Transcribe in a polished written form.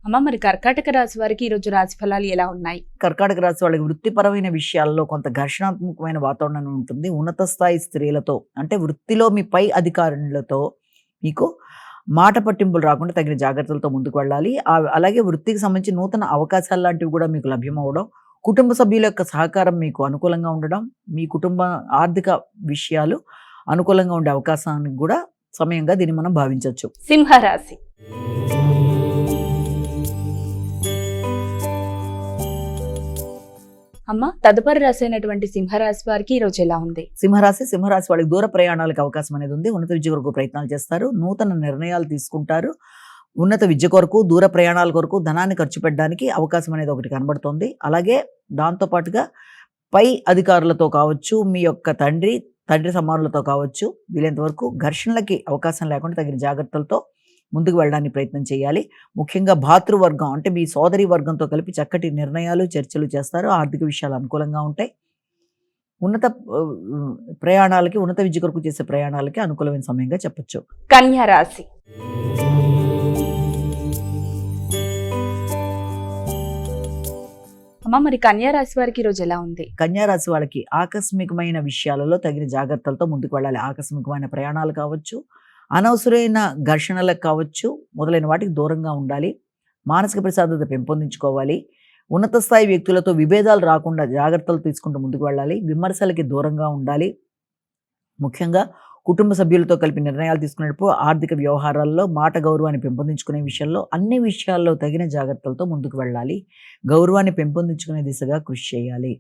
అమ్మ, మరి కర్కాటక రాశి వారికి ఈరోజు రాశి ఫలాలు ఎలా ఉన్నాయి? కర్కాటక రాశి వాళ్ళకి వృత్తిపరమైన విషయాల్లో కొంత ఘర్షణాత్మకమైన వాతావరణం ఉంటుంది. ఉన్నత స్థాయి స్త్రీలతో అంటే వృత్తిలో మీ పై అధికారులతో మీకు మాట పట్టింపులు రాకుండా తగిన జాగ్రత్తలతో ముందుకు వెళ్ళాలి. అలాగే వృత్తికి సంబంధించి నూతన అవకాశాలు లాంటివి కూడా మీకు లభ్యమవ్వడం, కుటుంబ సభ్యుల యొక్క సహకారం మీకు అనుకూలంగా ఉండడం, మీ కుటుంబ ఆర్థిక విషయాలు అనుకూలంగా ఉండే అవకాశానికి కూడా సమయంగా దీన్ని మనం భావించవచ్చు. సింహరాశి. అమ్మ, తదుపరి రాశి అయినటువంటి సింహరాశి వారికి ఈరోజు ఎలా ఉంది? సింహరాశి వాళ్ళకి దూర ప్రయాణాలకు అవకాశం అనేది ఉంది. ఉన్నత విద్య కొరకు ప్రయత్నాలు చేస్తారు, నూతన నిర్ణయాలు తీసుకుంటారు. ఉన్నత విద్య కొరకు, దూర ప్రయాణాల కొరకు ధనాన్ని ఖర్చు పెట్టడానికి అవకాశం అనేది ఒకటి కనబడుతోంది. అలాగే దాంతోపాటుగా పై అధికారులతో కావచ్చు, మీ యొక్క తండ్రి సమానులతో కావచ్చు, వీలైనంత వరకు ఘర్షణలకి అవకాశం లేకుండా తగిన జాగ్రత్తలతో ముందుకు వెళ్ళడానికి ప్రయత్నం చేయాలి. ముఖ్యంగా భాతృవర్గం అంటే మీ సోదరి వర్గంతో కలిపి చక్కటి నిర్ణయాలు, చర్చలు చేస్తారు. ఆర్థిక విషయాలు అనుకూలంగా ఉంటాయి. ఉన్నత ప్రయాణాలకి, ఉన్నత విద్య కొరకు చేసే ప్రయాణాలకి అనుకూలమైన సమయంగా చెప్పొచ్చు. కన్యా రాశి. అమ్మ, మరి కన్యా రాశి వారికి ఈరోజు ఎలా ఉంది? కన్యా రాశి వాళ్ళకి ఆకస్మికమైన విషయాలలో తగిన జాగ్రత్తలతో ముందుకు వెళ్ళాలి. ఆకస్మికమైన ప్రయాణాలు కావచ్చు, అనవసరమైన ఘర్షణలకు కావచ్చు, మొదలైన వాటికి దూరంగా ఉండాలి. మానసిక ప్రశాంతత పెంపొందించుకోవాలి. ఉన్నత స్థాయి వ్యక్తులతో విభేదాలు రాకుండా జాగ్రత్తలు తీసుకుంటూ ముందుకు వెళ్ళాలి. విమర్శలకి దూరంగా ఉండాలి. ముఖ్యంగా కుటుంబ సభ్యులతో కలిపి నిర్ణయాలు తీసుకునేటప్పుడు ఆర్థిక వ్యవహారాల్లో మాట గౌరవాన్ని పెంపొందించుకునే విషయంలో అన్ని విషయాల్లో తగిన జాగ్రత్తలతో ముందుకు వెళ్ళాలి. గౌరవాన్ని పెంపొందించుకునే దిశగా కృషి చేయాలి.